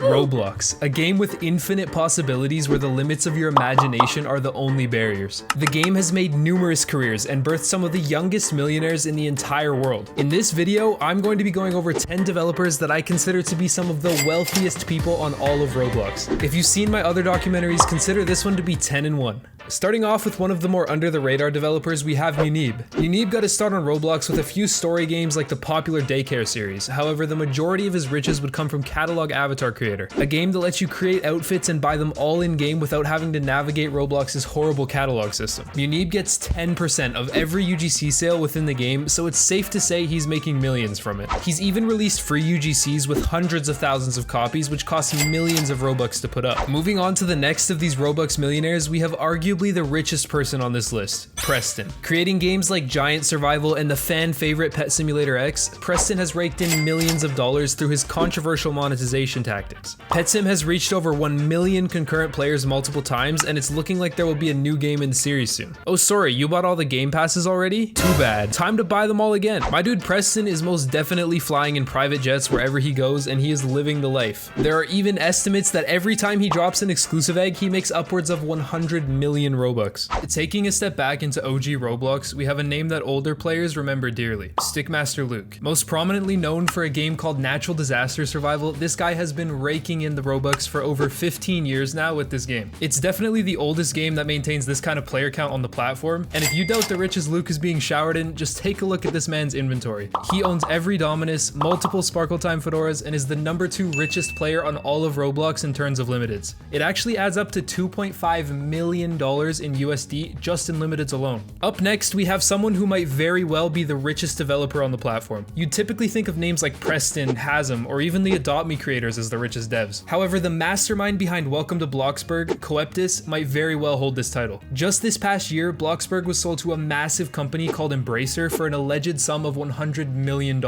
Roblox, a game with infinite possibilities where the limits of your imagination are the only barriers. The game has made numerous careers and birthed some of the youngest millionaires in the entire world. In this video, I'm going to be going over 10 developers that I consider to be some of the wealthiest people on all of Roblox. If you've seen my other documentaries, consider this one to be 10 in 1. Starting off with one of the more under the radar developers, we have Munib. Munib got his start on Roblox with a few story games like the popular Daycare series. However, the majority of his riches would come from Catalog Avatar Creator, a game that lets you create outfits and buy them all in-game without having to navigate Roblox's horrible catalog system. Munib gets 10% of every UGC sale within the game, so it's safe to say he's making millions from it. He's even released free UGCs with hundreds of thousands of copies, which cost millions of Robux to put up. Moving on to the next of these Roblox millionaires, we have arguably the richest person on this list, Preston. Creating games like Giant Survival and the fan favorite Pet Simulator X, Preston has raked in millions of dollars through his controversial monetization tactics. PetSim has reached over 1 million concurrent players multiple times, and it's looking like there will be a new game in the series soon. Oh sorry, you bought all the game passes already? Too bad. Time to buy them all again. My dude Preston is most definitely flying in private jets wherever he goes, and he is living the life. There are even estimates that every time he drops an exclusive egg, he makes upwards of 100 million Robux. Taking a step back into OG Roblox, we have a name that older players remember dearly, Stickmaster Luke. Most prominently known for a game called Natural Disaster Survival, this guy has been raking in the Robux for over 15 years now with this game. It's definitely the oldest game that maintains this kind of player count on the platform, and if you doubt the riches Luke is being showered in, just take a look at this man's inventory. He owns every Dominus, multiple Sparkle Time fedoras, and is the #2 richest player on all of Roblox in terms of limiteds. It actually adds up to $2.5 million in USD just in limiteds alone. Up next, we have someone who might very well be the richest developer on the platform. You'd typically think of names like Preston, Hasm, or even the Adopt Me creators as the richest devs. However, the mastermind behind Welcome to Bloxburg, Coeptus, might very well hold this title. Just this past year, Bloxburg was sold to a massive company called Embracer for an alleged sum of $100 million.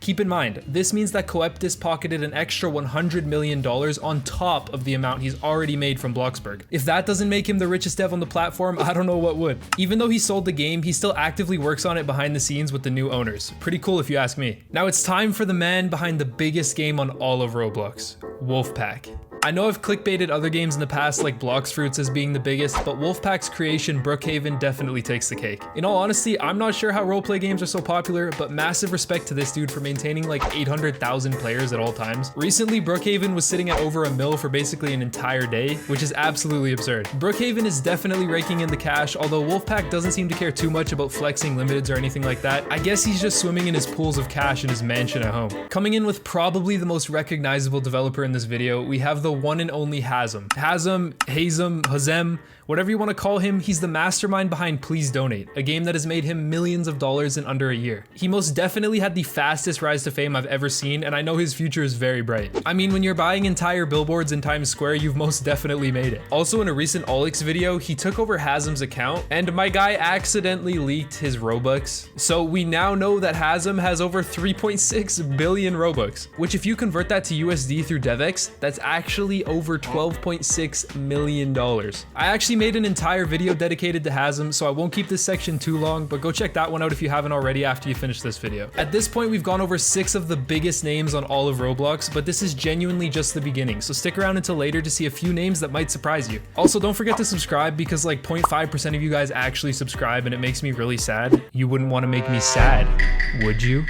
Keep in mind, this means that Coeptus pocketed an extra $100 million on top of the amount he's already made from Bloxburg. If that doesn't make him the richest dev on the platform, I don't know what would. Even though he sold the game, he still actively works on it behind the scenes with the new owners. Pretty cool if you ask me. Now it's time for the man behind the biggest game on all of Roblox, Wolfpack. I know I've clickbaited other games in the past like Bloxfruits as being the biggest, but Wolfpack's creation Brookhaven definitely takes the cake. In all honesty, I'm not sure how roleplay games are so popular, but massive respect to this dude for maintaining like 800,000 players at all times. Recently, Brookhaven was sitting at over $1 million for basically an entire day, which is absolutely absurd. Brookhaven is definitely raking in the cash, although Wolfpack doesn't seem to care too much about flexing limiteds or anything like that. I guess he's just swimming in his pools of cash in his mansion at home. Coming in with probably the most recognizable developer in this video, we have the one and only Hasm. Hasm, Hazem, whatever you want to call him, he's the mastermind behind Please Donate, a game that has made him millions of dollars in under a year. He most definitely had the fastest rise to fame I've ever seen, and I know his future is very bright. I mean, when you're buying entire billboards in Times Square, you've most definitely made it. Also, in a recent Olix video, he took over Hasm's account, and my guy accidentally leaked his Robux. So we now know that Hasm has over 3.6 billion Robux, which if you convert that to USD through DevX, that's actually over $12.6 million. I actually made an entire video dedicated to Hasm, so I won't keep this section too long, but go check that one out if you haven't already after you finish this video. At this point, we've gone over 6 of the biggest names on all of Roblox, but this is genuinely just the beginning, so stick around until later to see a few names that might surprise you. Also, don't forget to subscribe because like 0.5% of you guys actually subscribe and it makes me really sad. You wouldn't want to make me sad, would you?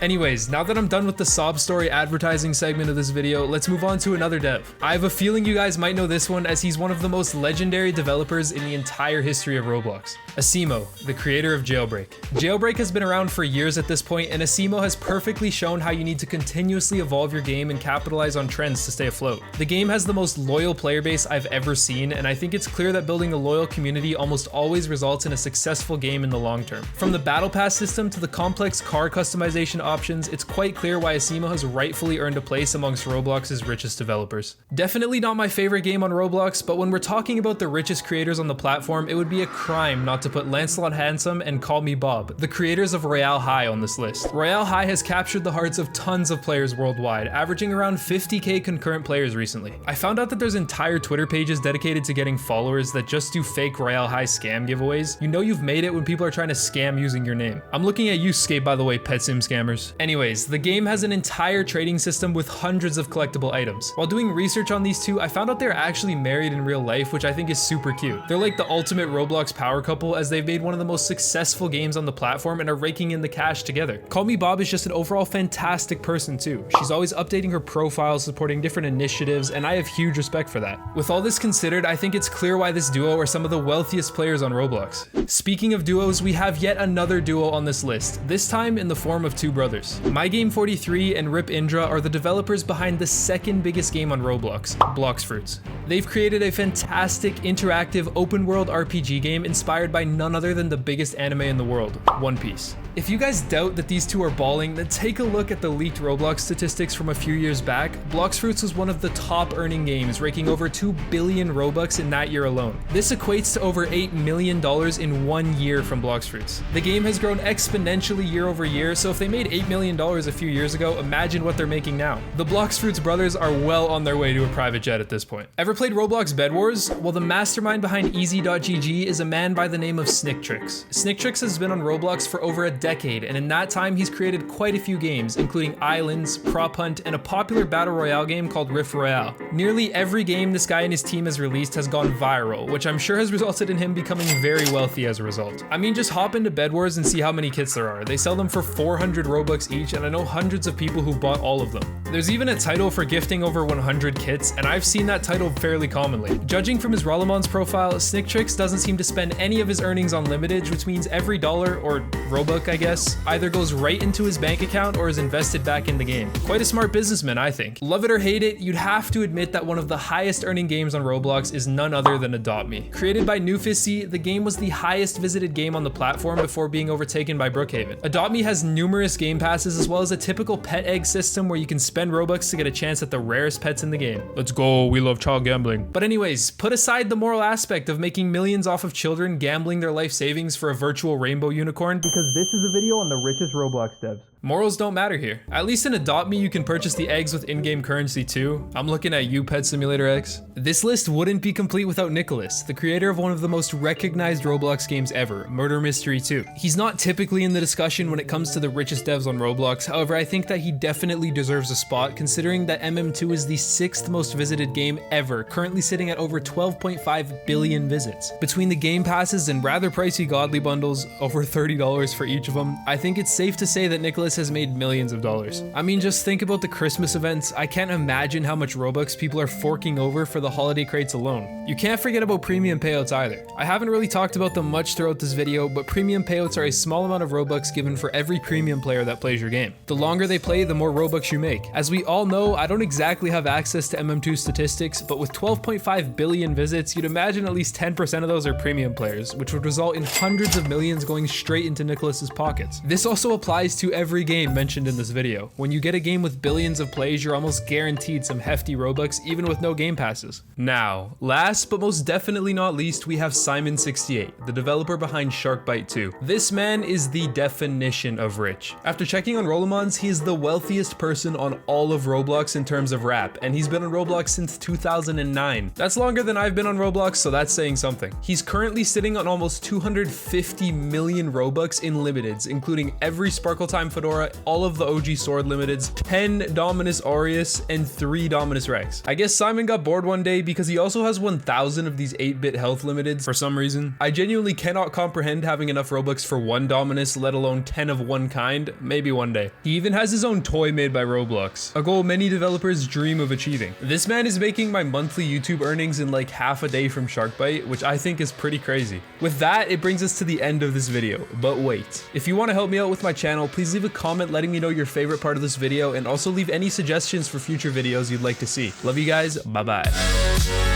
Anyways, now that I'm done with the sob story advertising segment of this video, let's move on to another dev. I have a feeling you guys might know this one as he's one of the most legendary developers in the entire history of Roblox. Asimo, the creator of Jailbreak. Jailbreak has been around for years at this point, and Asimo has perfectly shown how you need to continuously evolve your game and capitalize on trends to stay afloat. The game has the most loyal player base I've ever seen, and I think it's clear that building a loyal community almost always results in a successful game in the long term. From the battle pass system to the complex car customization options, it's quite clear why Asimo has rightfully earned a place amongst Roblox's richest developers. Definitely not my favorite game on Roblox, but when we're talking about the richest creators on the platform, it would be a crime not to put Lancelot Handsome and Call Me Bob, the creators of Royale High, on this list. Royale High has captured the hearts of tons of players worldwide, averaging around 50k concurrent players recently. I found out that there's entire Twitter pages dedicated to getting followers that just do fake Royale High scam giveaways. You know you've made it when people are trying to scam using your name. I'm looking at you, Skate, by the way, pet sim scammers. Anyways, the game has an entire trading system with hundreds of collectible items. While doing research on these two, I found out they're actually married in real life, which I think is super cute. They're like the ultimate Roblox power couple, as they've made one of the most successful games on the platform and are raking in the cash together. Call Me Bob is just an overall fantastic person too. She's always updating her profile, supporting different initiatives, and I have huge respect for that. With all this considered, I think it's clear why this duo are some of the wealthiest players on Roblox. Speaking of duos, we have yet another duo on this list, this time in the form of two brothers. MyGame43 and Rip Indra are the developers behind the second biggest game on Roblox, Bloxfruits. They've created a fantastic interactive open world RPG game inspired by none other than the biggest anime in the world, One Piece. If you guys doubt that these two are balling, then take a look at the leaked Roblox statistics from a few years back. Bloxfruits was one of the top earning games, raking over 2 billion Robux in that year alone. This equates to over $8 million in 1 year from Bloxfruits. The game has grown exponentially year over year, so if they made $8 million a few years ago, imagine what they're making now. The Bloxfruits brothers are well on their way to a private jet at this point. Ever played Roblox Bed Wars? Well, the mastermind behind Easy.gg is a man by the name of Snicktrix. Snicktrix has been on Roblox for over a decade, and in that time he's created quite a few games, including Islands, Prop Hunt, and a popular battle royale game called Rift Royale. Nearly every game this guy and his team has released has gone viral, which I'm sure has resulted in him becoming very wealthy as a result. I mean, just hop into Bed Wars and see how many kits there are. They sell them for 400 Robux each, and I know hundreds of people who bought all of them. There's even a title for gifting over 100 kits, and I've seen that title fairly commonly. Judging from his Rollimon's profile, Snicktrix doesn't seem to spend any of his earnings on limitage, which means every dollar, or Robux I guess, either goes right into his bank account or is invested back in the game. Quite a smart businessman, I think. Love it or hate it, you'd have to admit that one of the highest earning games on Roblox is none other than Adop Me. Created by Newfisy, the game was the highest visited game on the platform before being overtaken by Brookhaven. Adop Me has numerous game passes as well as a typical pet egg system where you can spend Robux to get a chance at the rarest pets in the game. Let's go, we love child gambling. But anyways, put aside the moral aspect of making millions off of children gambling their life savings for a virtual rainbow unicorn, because this is a video on the richest Roblox devs. Morals don't matter here. At least in Adop Me, you can purchase the eggs with in-game currency too. I'm looking at you, Pet Simulator X. This list wouldn't be complete without Nicholas, the creator of one of the most recognized Roblox games ever, Murder Mystery 2. He's not typically in the discussion when it comes to the richest devs on Roblox, however I think that he definitely deserves a spot considering that MM2 is the 6th most visited game ever, currently sitting at over 12.5 billion visits. Between the game passes and rather pricey godly bundles, over $30 for each of them, I think it's safe to say that Nicholas has made millions of dollars. I mean, just think about the Christmas events. I can't imagine how much Robux people are forking over for the holiday crates alone. You can't forget about premium payouts either. I haven't really talked about them much throughout this video, but premium payouts are a small amount of Robux given for every premium player that plays your game. The longer they play, the more Robux you make. As we all know, I don't exactly have access to MM2 statistics, but with 12.5 billion visits, you'd imagine at least 10% of those are premium players, which would result in hundreds of millions going straight into Nicholas's pockets. This also applies to every game mentioned in this video. When you get a game with billions of plays, you're almost guaranteed some hefty Robux, even with no game passes. Now, last but most definitely not least, we have Simon68, the developer behind Sharkbite 2. This man is the definition of rich. After checking on Rollimons, he is the wealthiest person on all of Roblox in terms of rap, and he's been on Roblox since 2009. That's longer than I've been on Roblox, so that's saying something. He's currently sitting on almost 250 million Robux in limiteds, including every Sparkle Time Fedora, all of the OG Sword limiteds, 10 Dominus Aureus, and 3 Dominus Rex. I guess Simon got bored one day because he also has 1,000 of these 8-bit health limiteds for some reason. I genuinely cannot comprehend having enough Robux for one Dominus, let alone 10 of one kind. Maybe one day. He even has his own toy made by Roblox, a goal many developers dream of achieving. This man is making my monthly YouTube earnings in like half a day from Sharkbite, which I think is pretty crazy. With that, it brings us to the end of this video, but wait. If you want to help me out with my channel, please leave a comment letting me know your favorite part of this video, and also leave any suggestions for future videos you'd like to see. Love you guys, bye bye.